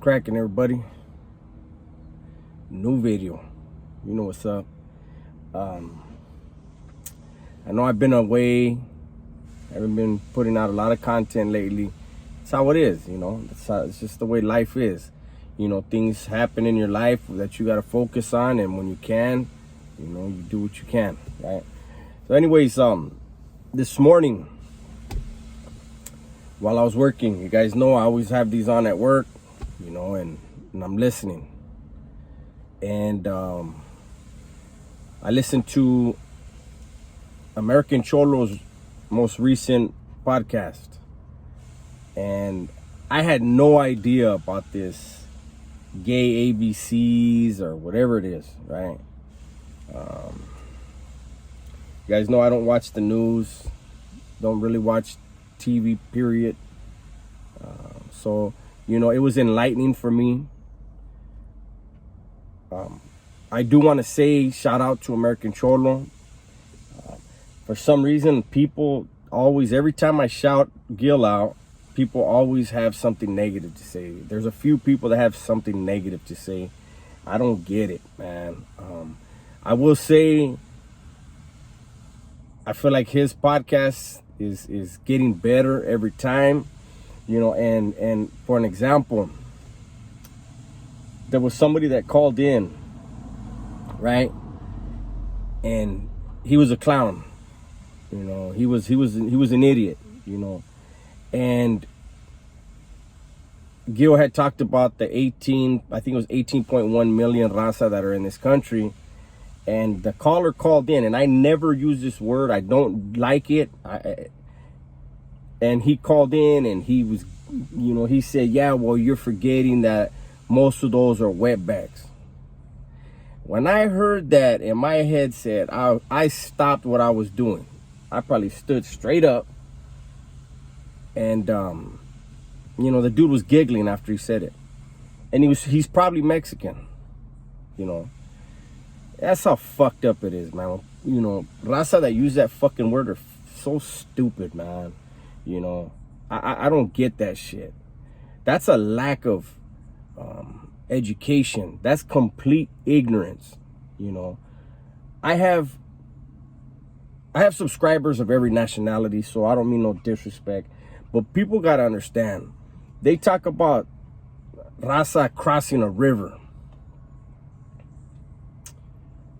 cracking, everybody? New video. You know what's up. I know I've been away. I haven't been putting out a lot of content lately. It's how it is, you know. It's just the way life is. You know, things happen in your life that you got to focus on, and when you can, you know, you do what you can, right? So anyways, this morning, while I was working, you guys know I always have these on at work, you know, and I'm listening. And I listened to American Cholo's most recent podcast. And I had no idea about this gay ABCs or whatever it is, right? You guys know I don't watch the news, don't really watch TV, period. So, you know, it was enlightening for me. I do want to say shout out to American Cholo. For some reason, people always, every time I shout Gil out, people always have something negative to say. There's a few people that have something negative to say. I don't get it, man. I will say, I feel like his podcast is getting better every time, you know. And for an example, there was somebody that called in, right? And he was a clown, you know. He was an idiot, you know. And Gil had talked about the 18.1 million raza that are in this country. And the caller called in, and I never use this word. I don't like it. And he called in, and he was, you know, he said, yeah, well, you're forgetting that most of those are wetbacks. When I heard that, in my head said, I stopped what I was doing. I probably stood straight up. And, you know, the dude was giggling after he said it. And he's probably Mexican, you know. That's how fucked up it is, man. You know, raza that use that fucking word are so stupid, man. You know, I don't get that shit. That's a lack of education. That's complete ignorance, you know. I have subscribers of every nationality, so I don't mean no disrespect. But people got to understand, they talk about raza crossing a river.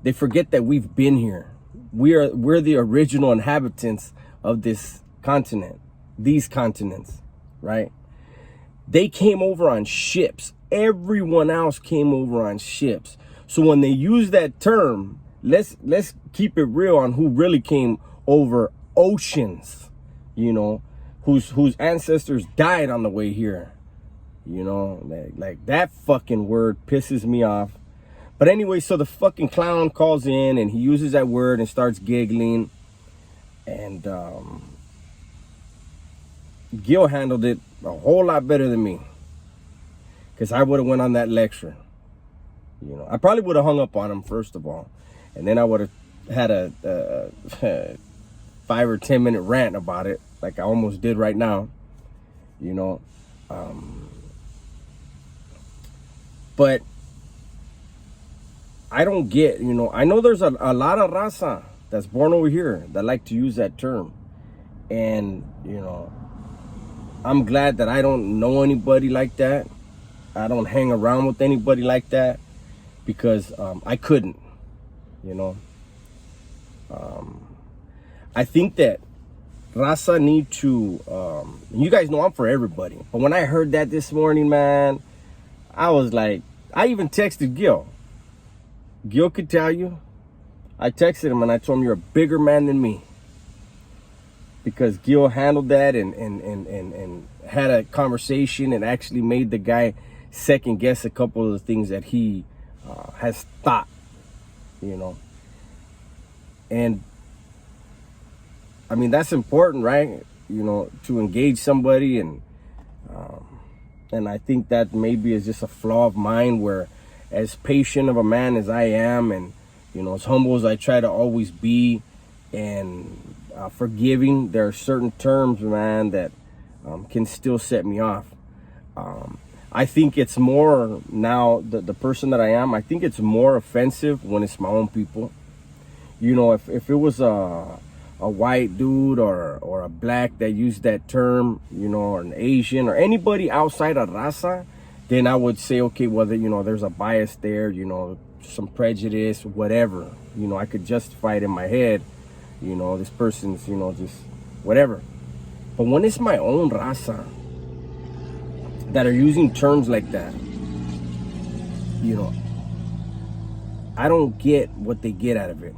They forget that we've been here. We're the original inhabitants of this continent, these continents, right? They came over on ships. Everyone else came over on ships. So when they use that term, let's keep it real on who really came over oceans, you know, whose ancestors died on the way here. You know, like that fucking word pisses me off. But anyway, so the fucking clown calls in, and he uses that word and starts giggling. And Gil handled it a whole lot better than me, because I would have went on that lecture. You know, I probably would have hung up on him, first of all. And then I would have had a 5 or 10 minute rant about it, like I almost did right now, you know. But I don't get, you know, I know there's a lot of raza that's born over here that like to use that term. And, you know, I'm glad that I don't know anybody like that. I don't hang around with anybody like that, because I couldn't, you know. I think that raza need to, you guys know I'm for everybody. But when I heard that this morning, man, I was like, I even texted Gil. Gil could tell you, I texted him and I told him, you're a bigger man than me. Because Gil handled that and had a conversation and actually made the guy second guess a couple of the things that he has thought, you know. And I mean, that's important, right? You know, to engage somebody. And I think that maybe is just a flaw of mine, where as patient of a man as I am, and, you know, as humble as I try to always be, and forgiving, there are certain terms, man, that can still set me off. I think it's more now, the person that I am, I think it's more offensive when it's my own people. You know, if it was a white dude or a black that used that term, you know, or an Asian or anybody outside of raza, then I would say, okay, well, you know, there's a bias there, you know, some prejudice, whatever. You know, I could justify it in my head, you know, this person's, you know, just whatever. But when it's my own raza that are using terms like that, you know, I don't get what they get out of it.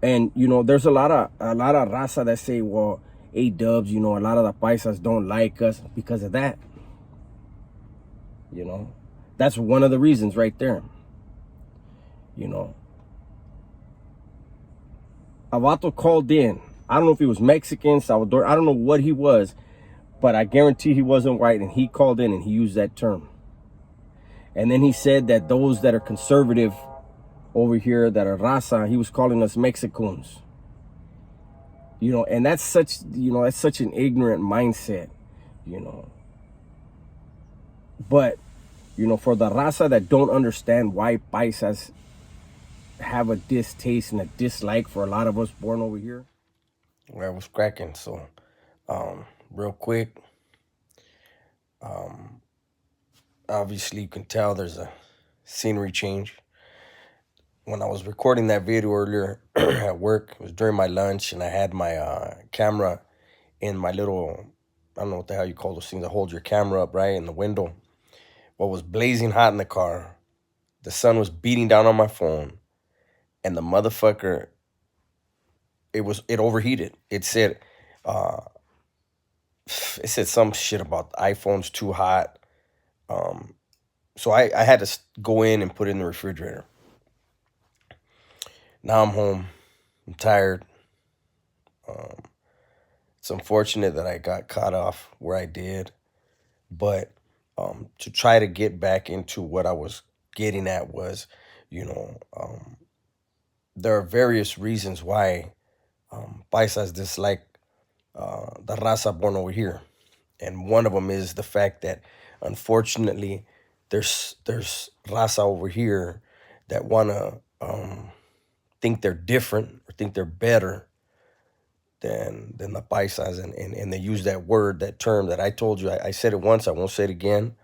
And you know, there's a lot of raza that say, well, A-dubs, you know, a lot of the paisas don't like us because of that. You know, that's one of the reasons right there. You know, Avato called in. I don't know if he was Mexican, Salvador, I don't know what he was, but I guarantee he wasn't white, and he called in and he used that term. And then he said that those that are conservative over here, that are raza, he was calling us Mexicans. You know, and that's such, you know, that's such an ignorant mindset, you know. But, you know, for the raza that don't understand why paisas have a distaste and a dislike for a lot of us born over here, where I was cracking. So, real quick, obviously you can tell there's a scenery change. When I was recording that video earlier at work, it was during my lunch, and I had my camera in my little, I don't know what the hell you call those things that hold your camera up, right, in the window. What was blazing hot in the car, the sun was beating down on my phone, and the motherfucker, it overheated. Uh, it said some shit about iPhone's too hot. So I had to go in and put it in the refrigerator. Now I'm home. I'm tired. It's unfortunate that I got caught off where I did, but to try to get back into what I was getting at was, you know, there are various reasons why paisas dislike the raza born over here, and one of them is the fact that, unfortunately, there's raza over here that wanna think they're different or think they're better than the paisas, and they use that word, that term that I told you. I said it once, I won't say it again.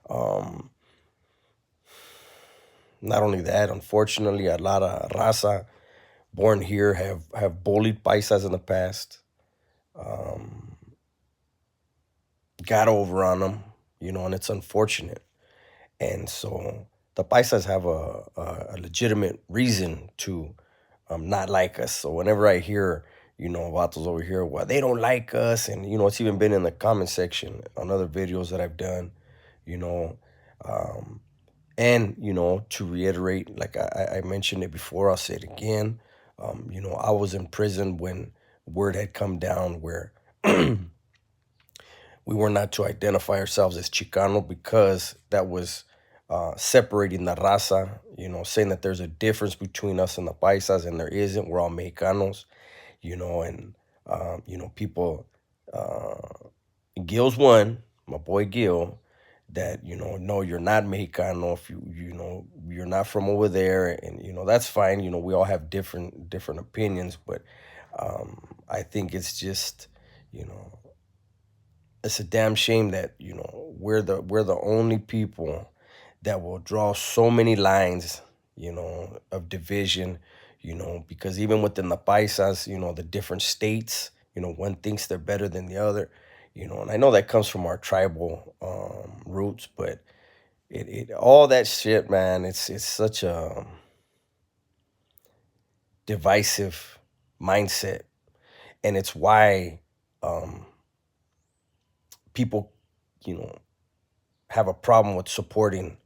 Not only that, unfortunately, a lot of raza born here have bullied paisas in the past, got over on them, you know, and it's unfortunate. And so the paisas have a legitimate reason to not like us. So whenever I hear, you know, vatos over here, well, they don't like us, and, you know, it's even been in the comment section on other videos that I've done, you know, and, you know, to reiterate, like I mentioned it before, I'll say it again. You know, I was in prison when word had come down where we were not to identify ourselves as Chicano, because that was separating the raza, you know, saying that there's a difference between us and the paisas, and there isn't. We're all Mexicanos, you know, and, you know, people, Gil's one, my boy Gil, that, you know, no, you're not Mexicano if you know, you're not from over there, and, you know, that's fine. You know, we all have different opinions, but I think it's just, you know, it's a damn shame that, you know, we're the only people that will draw so many lines, you know, of division, you know, because even within the paisas, you know, the different states, you know, one thinks they're better than the other, you know, and I know that comes from our tribal roots, but it all that shit, man, it's such a divisive mindset, and it's why people, you know, have a problem with supporting,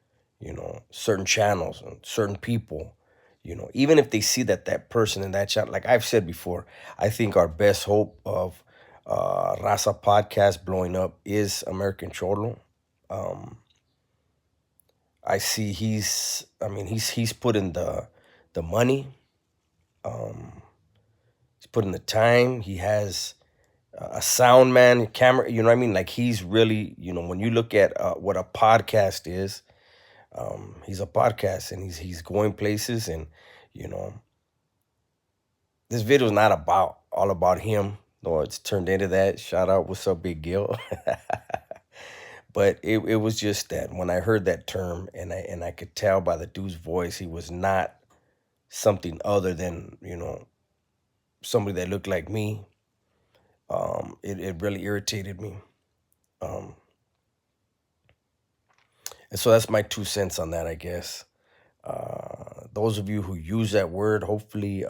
you know, certain channels and certain people, you know, even if they see that that person in that channel, like I've said before, I think our best hope of Raza podcast blowing up is American Cholo. I see I mean, he's put in the money, he's put in the time, he has a sound man, camera, you know what I mean? Like he's really, when you look at what a podcast is, he's a podcast and he's going places and, you know, this video is not about all about him. No, it's turned into that. Shout out, what's up, Big Gil? But it was just that when I heard that term and I could tell by the dude's voice, he was not something other than, somebody that looked like me. It really irritated me. Um, and so that's my 2 cents on that, I guess. Those of you who use that word, hopefully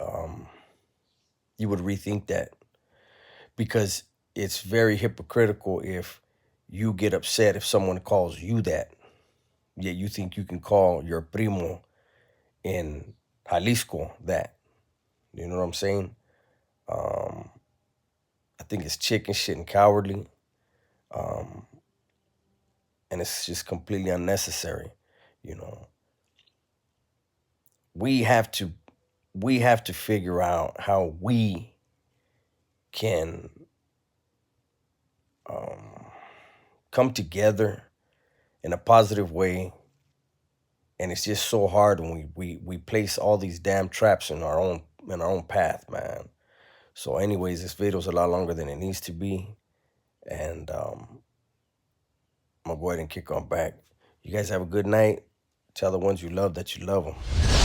you would rethink that, because it's very hypocritical if you get upset if someone calls you that, yet you think you can call your primo in Jalisco that. You know what I'm saying? Um, I think it's chicken shit and cowardly, um, and it's just completely unnecessary. You know, we have to figure out how we can come together in a positive way. And it's just so hard when we place all these damn traps in our own path, man. So anyways, this video is a lot longer than it needs to be. And I'm gonna go ahead and kick on back. You guys have a good night. Tell the ones you love that you love them.